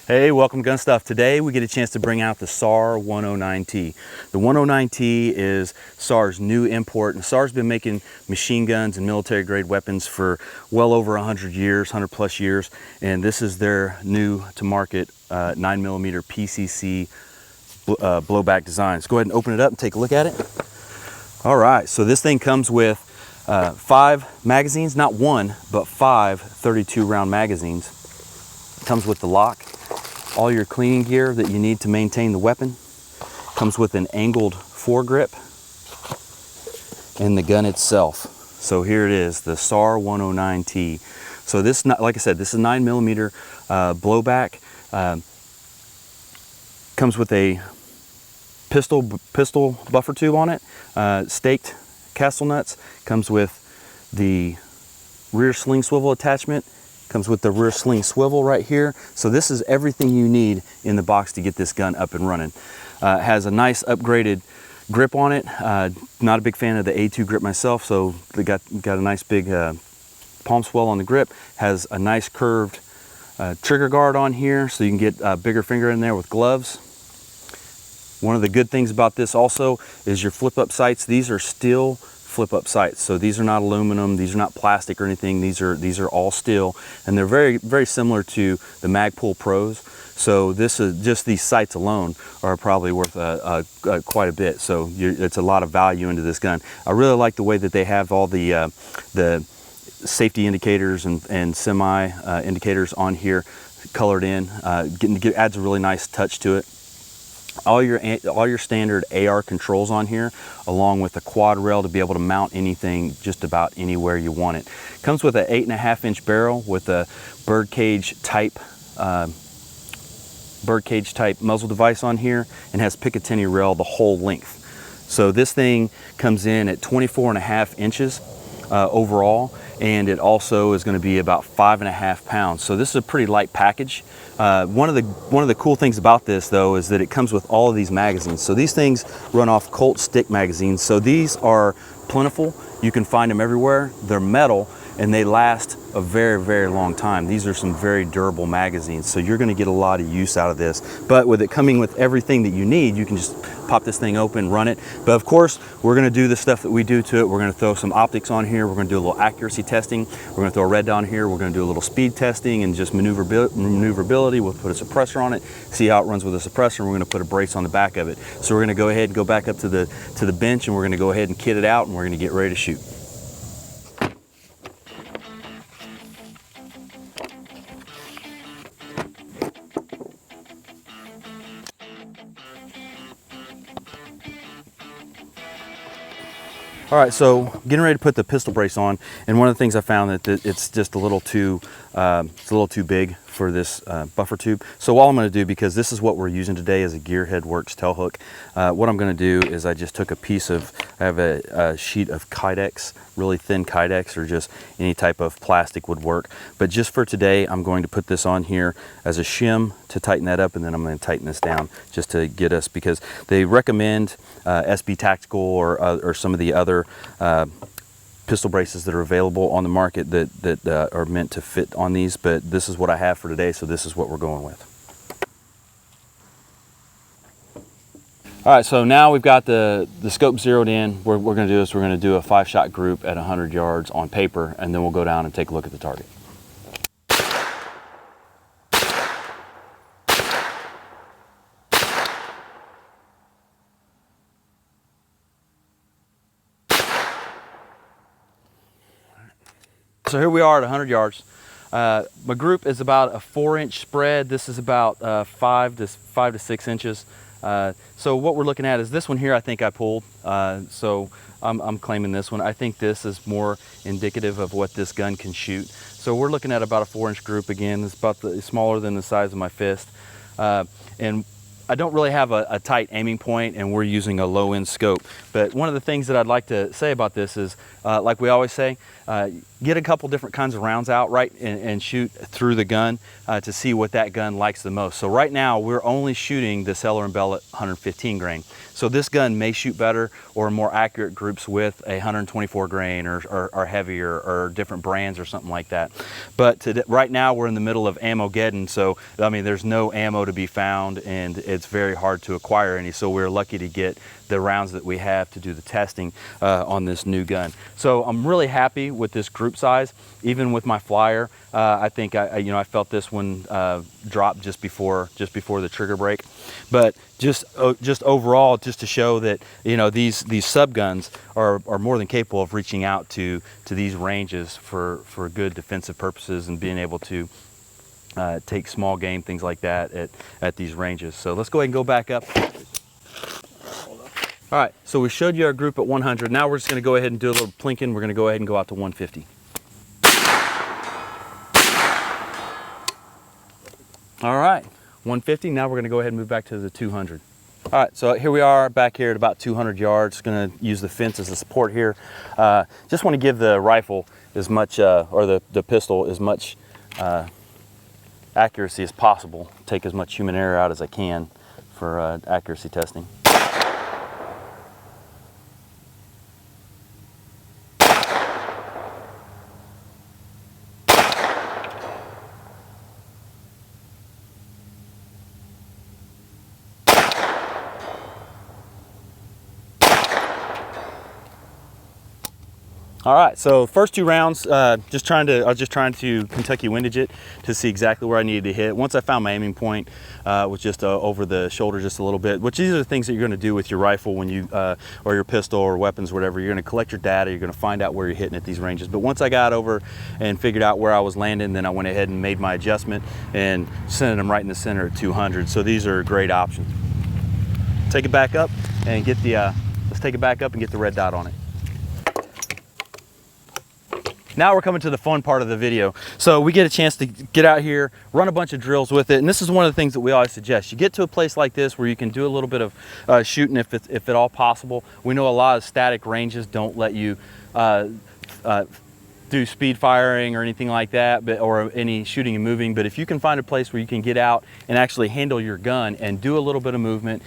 Hey, welcome to Gunstuff. Today we get a chance to bring out the SAR 109T. The 109T is SAR's new import, and SAR's been making machine guns and military grade weapons for well over 100 years, 100 plus years, and this is their new to market 9mm PCC blowback design. So go ahead and open it up and take a look at it. All right, so this thing comes with 5 magazines, not one, but 5 32 round magazines. It comes with the lock, all your cleaning gear that you need to maintain the weapon. Comes with an angled foregrip and the gun itself. So here it is, the SAR 109T. So this, like I said, this is 9mm blowback. Comes with a pistol buffer tube on it, staked castle nuts. Comes with the rear sling swivel attachment. Comes with the rear sling swivel right here. So this is everything you need in the box to get this gun up and running. Has a nice upgraded grip on it. Not a big fan of the A2 grip myself, so they got a nice big palm swell on the grip. Has a nice curved trigger guard on here, so you can get a bigger finger in there with gloves. One of the good things about this also is your flip-up sights. These are steel flip-up sights, so these are not aluminum, these are not plastic or anything. These are all steel, and they're very similar to the Magpul Pros. So this is just, these sights alone are probably worth quite a bit. So it's a lot of value into this gun. I really like the way that they have all the safety indicators and semi indicators on here, colored in. Adds a really nice touch to it. All your standard AR controls on here, along with a quad rail to be able to mount anything just about anywhere you want it. Comes with an 8.5-inch barrel with a birdcage type muzzle device on here, and has Picatinny rail the whole length. So this thing comes in at 24.5 inches overall, and it also is going to be about 5.5 pounds. So this is a pretty light package. One of the cool things about this, though, is that it comes with all of these magazines. So these things run off Colt stick magazines. So these are plentiful. You can find them everywhere. They're metal, and they last a very long time. These are some very durable magazines, so you're going to get a lot of use out of this. But with it coming with everything that you need, you can just pop this thing open, run it. But of course, we're going to do the stuff that we do to it. We're going to throw some optics on here. We're going to do a little accuracy testing. We're going to throw a red down here. We're going to do a little speed testing and just maneuverability. We'll put a suppressor on it, see how it runs with a suppressor, and we're going to put a brace on the back of it. So we're going to go ahead and go back up to the bench, and we're going to go ahead and kit it out, and we're going to get ready to shoot. All right, so getting ready to put the pistol brace on, and one of the things I found that it's just a little too big for this buffer tube. So all I'm going to do, because this is what we're using today as a Gearhead Works tail hook, what I'm going to do is I just took a piece of, I have a sheet of Kydex, really thin Kydex, or just any type of plastic would work. But just for today, I'm going to put this on here as a shim to tighten that up, and then I'm going to tighten this down just to get us, because they recommend SB Tactical or some of the other pistol braces that are available on the market that are meant to fit on these, but this is what I have for today, so this is what we're going with. All right, so now we've got the scope zeroed in. What we're going to do is we're going to do a 5-shot group at 100 yards on paper, and then we'll go down and take a look at the target. So here we are at 100 yards. My group is about a 4-inch spread. This is about 5 to 6 inches. So what we're looking at is this one here. I think I pulled, so I'm claiming this one. I think this is more indicative of what this gun can shoot. So we're looking at about a 4-inch group again. It's about smaller than the size of my fist, and I don't really have a tight aiming point, and we're using a low-end scope. But one of the things that I'd like to say about this is, like we always say, get a couple different kinds of rounds out, right, and shoot through the gun to see what that gun likes the most. So right now we're only shooting the Cellar & Bellet 115 grain. So this gun may shoot better or more accurate groups with a 124 grain or heavier or different brands or something like that. But right now we're in the middle of ammo-geddon, so I mean there's no ammo to be found and it's very hard to acquire any. So we're lucky to get the rounds that we have to do the testing on this new gun. So I'm really happy with this group size, even with my flyer. I think I felt this one drop just before the trigger break, but just overall, just to show that these sub guns are more than capable of reaching out to these ranges for good defensive purposes and being able to take small game, things like that at these ranges. So let's go ahead and go back up. All right, so we showed you our group at 100. Now we're just going to go ahead and do a little plinking. We're going to go ahead and go out to 150. All right, 150. Now we're going to go ahead and move back to the 200. All right, so here we are back here at about 200 yards. Going to use the fence as a support here. Just want to give the rifle as much, or the pistol as much accuracy as possible. Take as much human error out as I can for accuracy testing. All right, so first two rounds, I was just trying to Kentucky windage it to see exactly where I needed to hit. Once I found my aiming point, was just over the shoulder just a little bit, which these are the things that you're gonna do with your rifle when you, or your pistol or weapons, whatever. You're gonna collect your data, you're gonna find out where you're hitting at these ranges. But once I got over and figured out where I was landing, then I went ahead and made my adjustment and sent them right in the center at 200. So these are great options. Take it back up and get the, let's take it back up and get the red dot on it. Now we're coming to the fun part of the video. So we get a chance to get out here, run a bunch of drills with it. And this is one of the things that we always suggest. You get to a place like this where you can do a little bit of shooting if at all possible. We know a lot of static ranges don't let you do speed firing or anything like that, or any shooting and moving. But if you can find a place where you can get out and actually handle your gun and do a little bit of movement,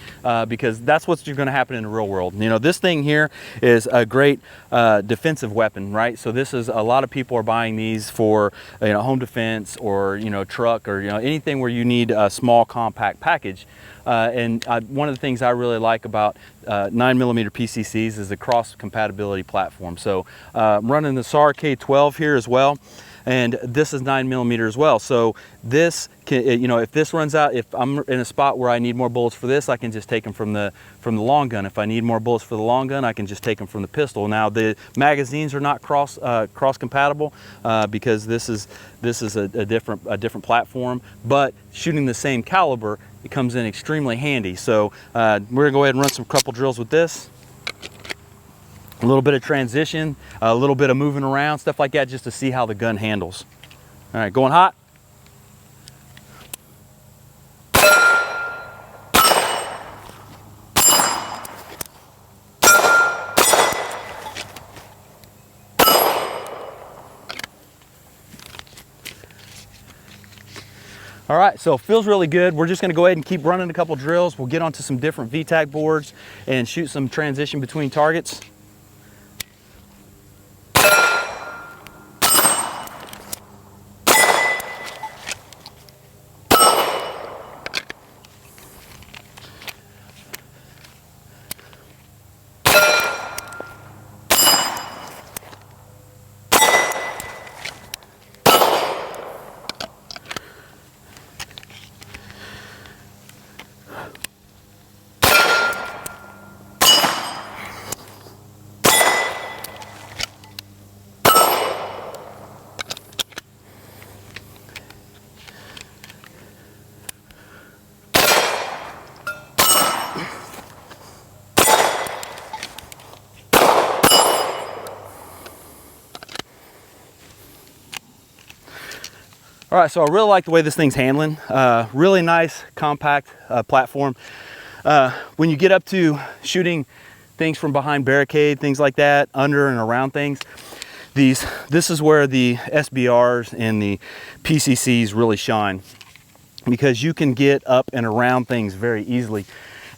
because that's what's going to happen in the real world. This thing here is a great defensive weapon, right? So this is, a lot of people are buying these for home defense or truck or anything where you need a small compact package. And one of the things I really like about 9mm PCCs is the cross compatibility platform. So I'm running the SAR K12 here as well, and this is 9mm as well. So this can, if this runs out, if I'm in a spot where I need more bullets for this, I can just take them from the long gun. If I need more bullets for the long gun, I can just take them from the pistol. Now the magazines are not cross compatible because this is a different platform, but shooting the same caliber, it comes in extremely handy. So we're gonna go ahead and run some couple drills with this. A little bit of transition, a little bit of moving around, stuff like that, just to see how the gun handles. All right, going hot. All right, so it feels really good. We're just gonna go ahead and keep running a couple drills. We'll get onto some different VTAC boards and shoot some transition between targets. All right, so I really like the way this thing's handling. Really nice, compact platform. When you get up to shooting things from behind barricade, things like that, under and around things, this is where the SBRs and the PCCs really shine, because you can get up and around things very easily,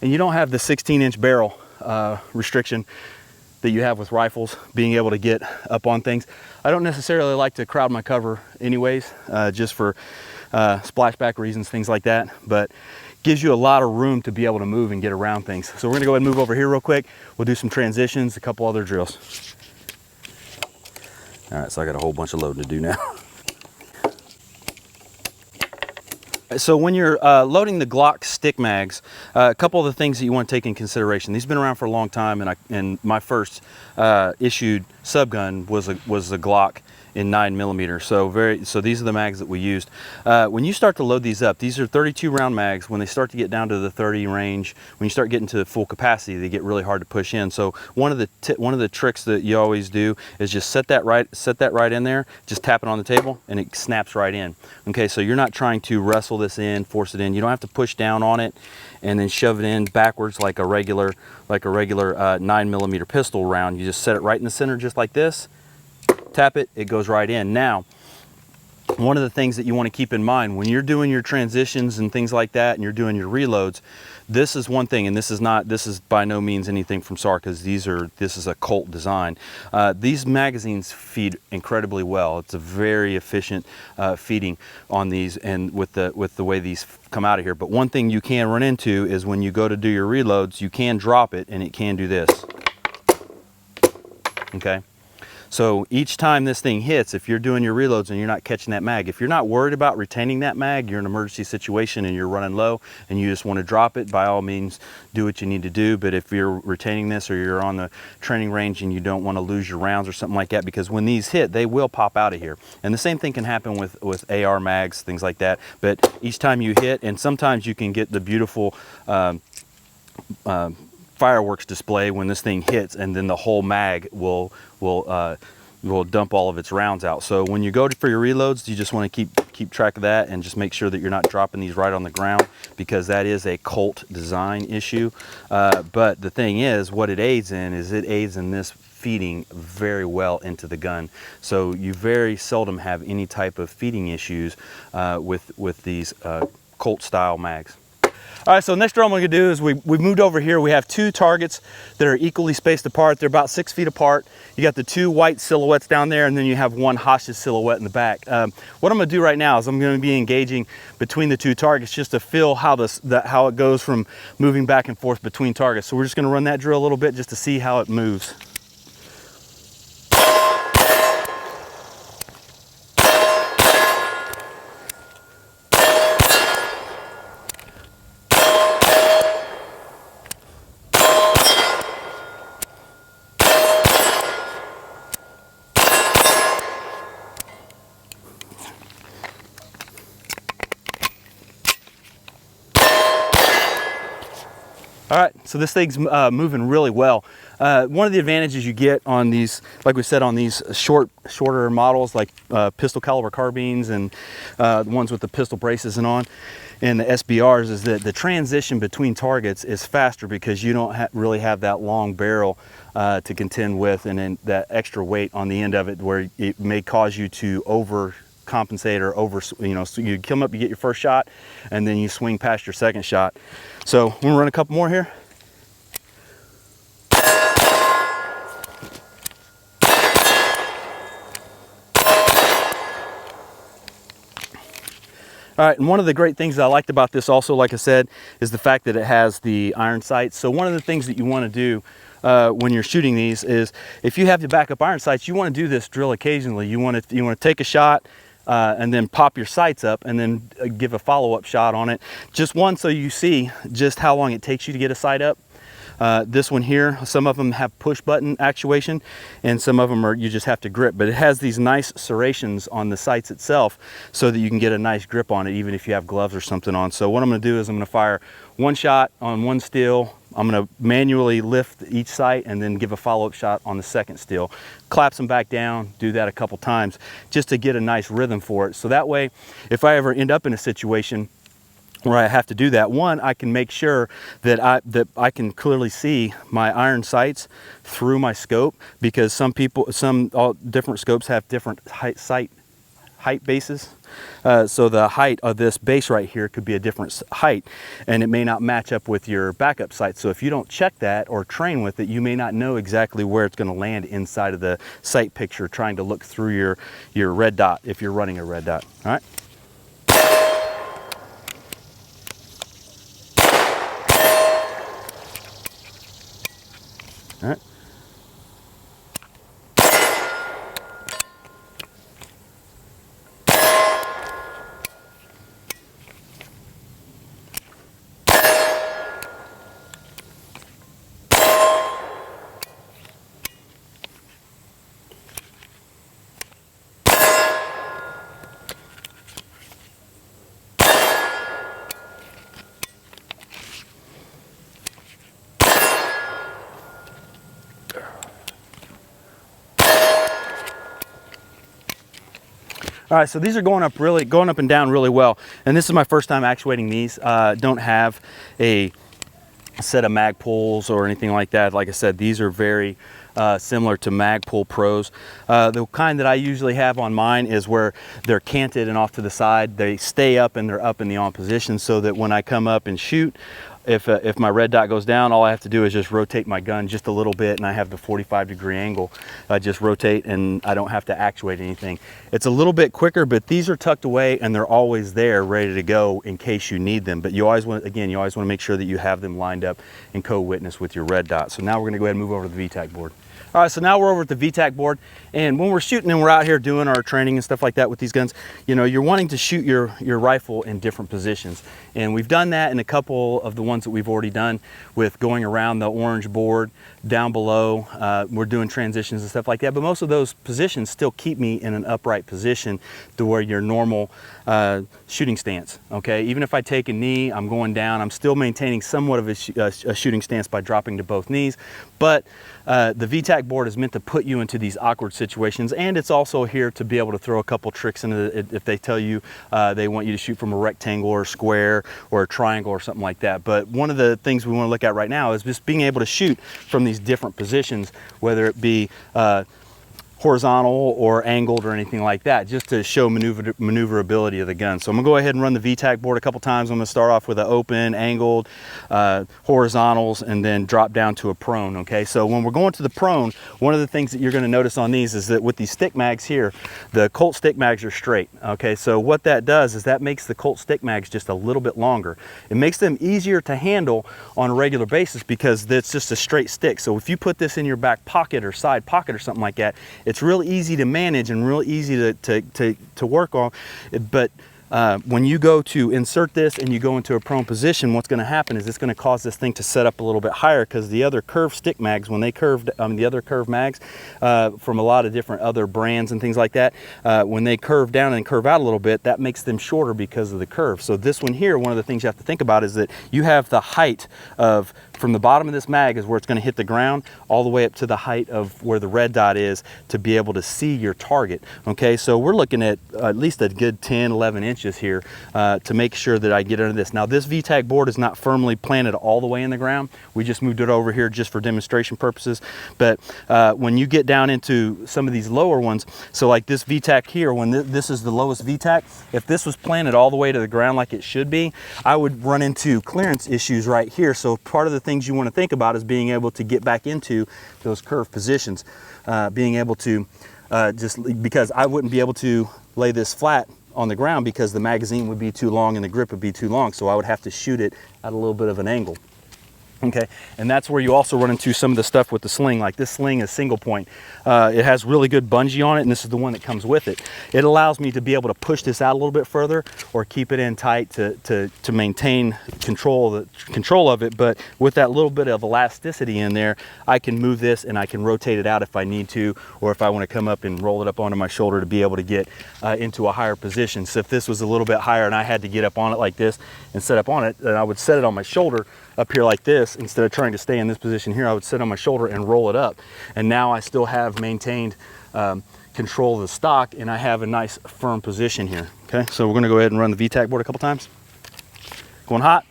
and you don't have the 16-inch barrel restriction that you have with rifles, being able to get up on things. I don't necessarily like to crowd my cover anyways, just for splashback reasons, things like that, but gives you a lot of room to be able to move and get around things. So we're gonna go ahead and move over here real quick. We'll do some transitions, a couple other drills. All right, so I got a whole bunch of loading to do now. So when you're loading the Glock stick mags, a couple of the things that you want to take in consideration. These have been around for a long time, and my first issued subgun was a Glock in 9mm. So these are the mags that we used. When you start to load these up, these are 32 round mags. When they start to get down to the 30 range, when you start getting to full capacity, they get really hard to push in. So one of the tricks that you always do is just set that right in there, just tap it on the table, and it snaps right in. Okay, so you're not trying to wrestle this in, force it in. You don't have to push down on it and then shove it in backwards like a regular 9mm pistol round. You just set it right in the center, just like this. Tap it, it goes right in. Now, one of the things that you want to keep in mind when you're doing your transitions and things like that, and you're doing your reloads, this is one thing, and this is by no means anything from SAR, because this is a Colt design. These magazines feed incredibly well. It's a very efficient feeding on these, and with the way these come out of here. But one thing you can run into is when you go to do your reloads, you can drop it, and it can do this. Okay. So each time this thing hits, if you're doing your reloads and you're not catching that mag, if you're not worried about retaining that mag, you're in an emergency situation and you're running low and you just want to drop it, by all means, do what you need to do. But if you're retaining this, or you're on the training range and you don't want to lose your rounds or something like that, because when these hit, they will pop out of here. And the same thing can happen with AR mags, things like that. But each time you hit, and sometimes you can get the beautiful fireworks display when this thing hits, and then the whole mag will dump all of its rounds out. So when you go for your reloads, you just want to keep track of that, and just make sure that you're not dropping these right on the ground, because that is a Colt design issue. But the thing is, what it aids in is it aids in this feeding very well into the gun. So you very seldom have any type of feeding issues with these Colt style mags. All right, so next drill I'm gonna do is we've moved over here. We have two targets that are equally spaced apart. They're about 6 feet apart. You got the two white silhouettes down there, and then you have one hostage silhouette in the back. What I'm gonna do right now is I'm gonna be engaging between the two targets, just to feel how how it goes from moving back and forth between targets. So we're just gonna run that drill a little bit just to see how it moves. All right, so this thing's moving really well. One of the advantages you get on these, like we said, on these shorter models, like pistol caliber carbines and the ones with the pistol braces and the SBRs, is that the transition between targets is faster, because you don't really have that long barrel to contend with, and then that extra weight on the end of it, where it may cause you to overcompensate or so you come up, you get your first shot, and then you swing past your second shot. So we're gonna run a couple more here. All right, and one of the great things that I liked about this also, like I said, is the fact that it has the iron sights. So one of the things that you want to do when you're shooting these is, if you have the backup iron sights, you want to do this drill occasionally. You want to take a shot and then pop your sights up, and then give a follow-up shot on it. Just one, so you see just how long it takes you to get a sight up. This one here, some of them have push button actuation, and some of them you just have to grip, but it has these nice serrations on the sights itself, so that you can get a nice grip on it, even if you have gloves or something on. So what I'm going to do is I'm going to fire one shot on one steel. I'm going to manually lift each sight, and then give a follow-up shot on the second steel. Collapse them back down, do that a couple times, just to get a nice rhythm for it. So that way, if I ever end up in a situation where I have to do that. One, I can make sure that I can clearly see my iron sights through my scope, because some different scopes have different height bases. So the height of this base right here could be a different height, and it may not match up with your backup sight. So if you don't check that or train with it, you may not know exactly where it's going to land inside of the sight picture, trying to look through your red dot if you're running a red dot. All right. All right. All right, so these are going up and down really well. And this is my first time actuating these. Don't have a set of mag pulls or anything like that. Like I said, these are very similar to Magpul Pros. The kind that I usually have on mine is where they're canted and off to the side. They stay up and they're up in the on position, so that when I come up and shoot, if my red dot goes down, all I have to do is just rotate my gun just a little bit, and I have the 45-degree angle. I just rotate and I don't have to actuate anything. It's a little bit quicker, but these are tucked away and they're always there ready to go in case you need them. But you always want to make sure that you have them lined up and co-witness with your red dot. So now we're going to go ahead and move over to the VTAC board. All right, so now we're over at the VTAC board, and when we're shooting and we're out here doing our training and stuff like that with these guns, you know, you're wanting to shoot your rifle in different positions. And we've done that in a couple of the ones that we've already done with going around the orange board down below. We're doing transitions and stuff like that, but most of those positions still keep me in an upright position to where your normal shooting stance, okay? Even if I take a knee, I'm going down, I'm still maintaining somewhat of a shooting stance by dropping to both knees. But the VTAC board is meant to put you into these awkward situations, and it's also here to be able to throw a couple tricks into it if they tell you they want you to shoot from a rectangle or a square or a triangle or something like that. But one of the things we want to look at right now is just being able to shoot from these different positions, whether it be horizontal or angled or anything like that, just to show maneuverability of the gun. So I'm gonna go ahead and run the VTAC board a couple times. I'm gonna start off with an open, angled, horizontals, and then drop down to a prone, okay? So when we're going to the prone, one of the things that you're gonna notice on these is that with these stick mags here, the Colt stick mags are straight, okay? So what that does is that makes the Colt stick mags just a little bit longer. It makes them easier to handle on a regular basis because it's just a straight stick. So if you put this in your back pocket or side pocket or something like that, it's real easy to manage and real easy to work on. But when you go to insert this and you go into a prone position, what's going to happen is it's going to cause this thing to set up a little bit higher, because the other curved stick mags, when they curved, the other curved mags from a lot of different other brands and things like that, when they curve down and curve out a little bit, that makes them shorter because of the curve. So this one here, one of the things you have to think about is that you have the height of, from the bottom of this mag is where it's going to hit the ground, all the way up to the height of where the red dot is to be able to see your target. Okay, so we're looking at least a good 10, 11 inches here to make sure that I get under this. Now this VTAC board is not firmly planted all the way in the ground. We just moved it over here just for demonstration purposes. But when you get down into some of these lower ones, so like this VTAC here, when this is the lowest VTAC, if this was planted all the way to the ground like it should be, I would run into clearance issues right here. So part of the things you want to think about is being able to get back into those curved positions, being able to because I wouldn't be able to lay this flat on the ground because the magazine would be too long and the grip would be too long, so I would have to shoot it at a little bit of an angle. Okay, and that's where you also run into some of the stuff with the sling. Like this sling is single point. It has really good bungee on it, and this is the one that comes with it. It allows me to be able to push this out a little bit further or keep it in tight to maintain control of it. But with that little bit of elasticity in there, I can move this and I can rotate it out if I need to, or if I want to come up and roll it up onto my shoulder to be able to get into a higher position. So if this was a little bit higher and I had to get up on it like this and set up on it, then I would set it on my shoulder up here like this. Instead of trying to stay in this position here, I would sit on my shoulder and roll it up. And now I still have maintained control of the stock, and I have a nice firm position here. Okay, so we're going to go ahead and run the VTAC board a couple times. Going hot.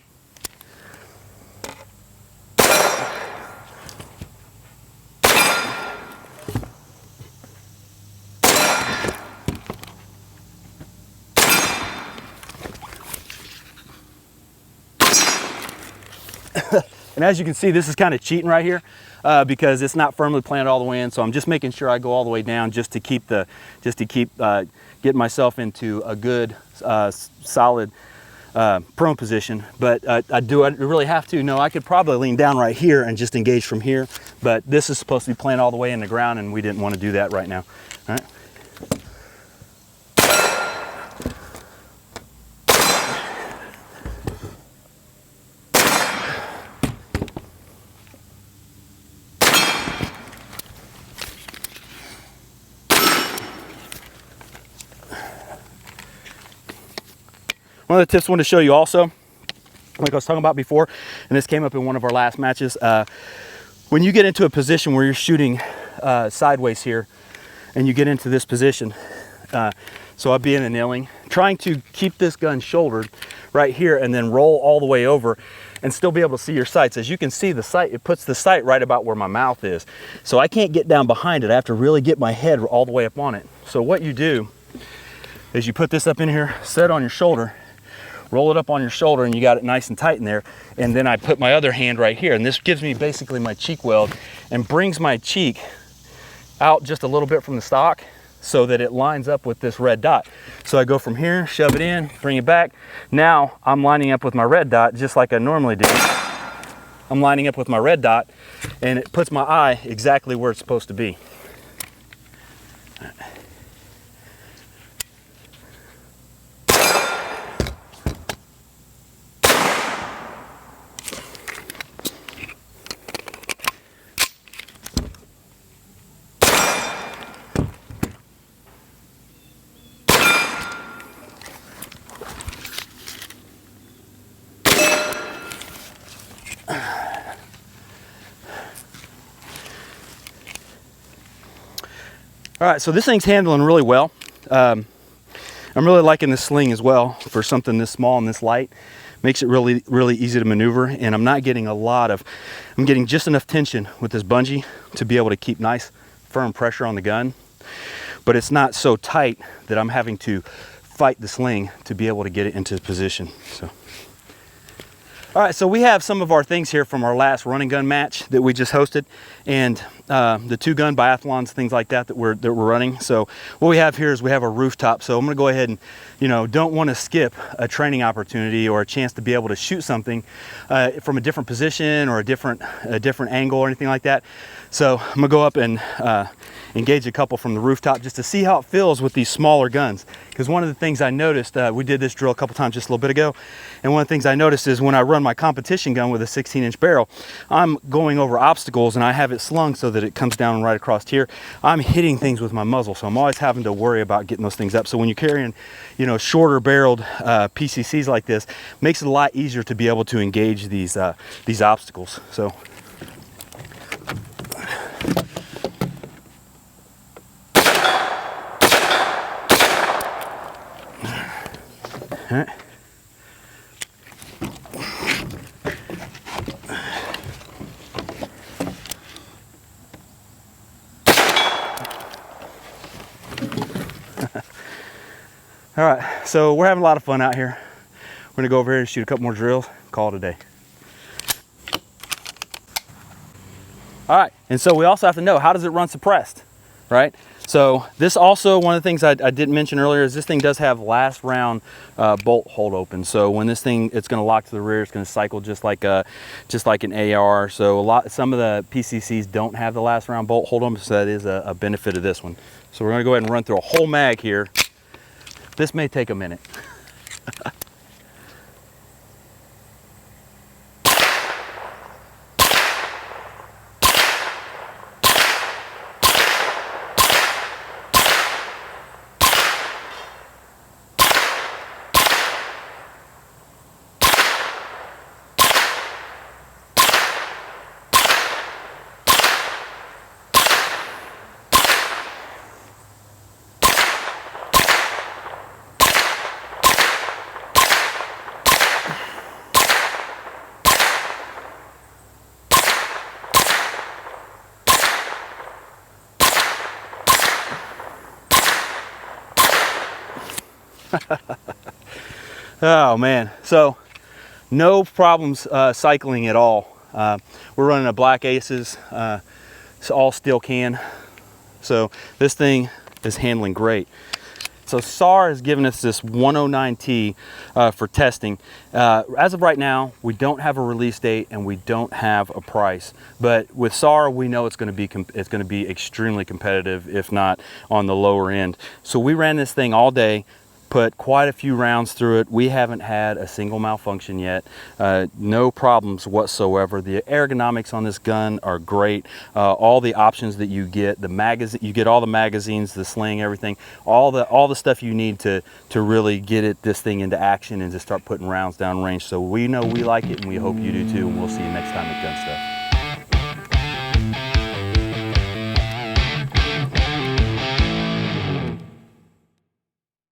And as you can see, this is kind of cheating right here because it's not firmly planted all the way in. So I'm just making sure I go all the way down just to keep getting myself into a good solid prone position. But I really have to? No, I could probably lean down right here and just engage from here. But this is supposed to be planted all the way in the ground, and we didn't want to do that right now. All right. One of the tips I want to show you also, like I was talking about before, and this came up in one of our last matches, when you get into a position where you're shooting sideways here, and you get into this position, so I'd be in a kneeling, trying to keep this gun shouldered right here and then roll all the way over and still be able to see your sights. As you can see, the sight, it puts the sight right about where my mouth is. So I can't get down behind it. I have to really get my head all the way up on it. So what you do is you put this up in here, set on your shoulder, roll it up on your shoulder, and you got it nice and tight in there. And then I put my other hand right here, and this gives me basically my cheek weld and brings my cheek out just a little bit from the stock so that it lines up with this red dot. So I go from here, shove it in, bring it back. Now I'm lining up with my red dot just like I normally do. I'm lining up with my red dot, and it puts my eye exactly where it's supposed to be. All right, so this thing's handling really well. I'm really liking this sling as well for something this small and this light. Makes it really, really easy to maneuver, and I'm not getting I'm getting just enough tension with this bungee to be able to keep nice, firm pressure on the gun, but it's not so tight that I'm having to fight the sling to be able to get it into position. So. All right, so we have some of our things here from our last running gun match that we just hosted, and the 2-gun biathlons, things like that we're running. So what we have here is we have a rooftop. So I'm gonna go ahead and, don't want to skip a training opportunity or a chance to be able to shoot something from a different position or a different angle or anything like that. So I'm gonna go up and engage a couple from the rooftop just to see how it feels with these smaller guns. Because one of the things I noticed, we did this drill a couple times just a little bit ago, and one of the things I noticed is when I run my competition gun with a 16-inch barrel, I'm going over obstacles and I have it slung so that it comes down right across here. I'm hitting things with my muzzle, so I'm always having to worry about getting those things up. So when you're carrying, shorter barreled PCCs like this, makes it a lot easier to be able to engage these obstacles. So. All right. All right, so we're having a lot of fun out here. We're gonna go over here and shoot a couple more drills, call it a day. All right, and so we also have to know, how does it run suppressed, right? So this also, one of the things I didn't mention earlier is this thing does have last round bolt hold open. So when this thing, it's gonna lock to the rear, it's gonna cycle just like an AR. So some of the PCCs don't have the last round bolt hold open, so that is a benefit of this one. So we're gonna go ahead and run through a whole mag here. This may take a minute. Oh man, so no problems cycling at all. We're running a Black Aces, it's all steel can. So this thing is handling great. So SAR has given us this 109T for testing. As of right now, we don't have a release date and we don't have a price. But with SAR, we know it's going to be extremely competitive, if not on the lower end. So we ran this thing all day, put quite a few rounds through it. We haven't had a single malfunction yet. No problems whatsoever. The ergonomics on this gun are great. All the options that you get, the magazine, you get all the magazines, the sling, everything, all the stuff you need to really get this thing into action and to start putting rounds down range. So we know we like it and we hope you do too, and we'll see you next time at Gunstuff.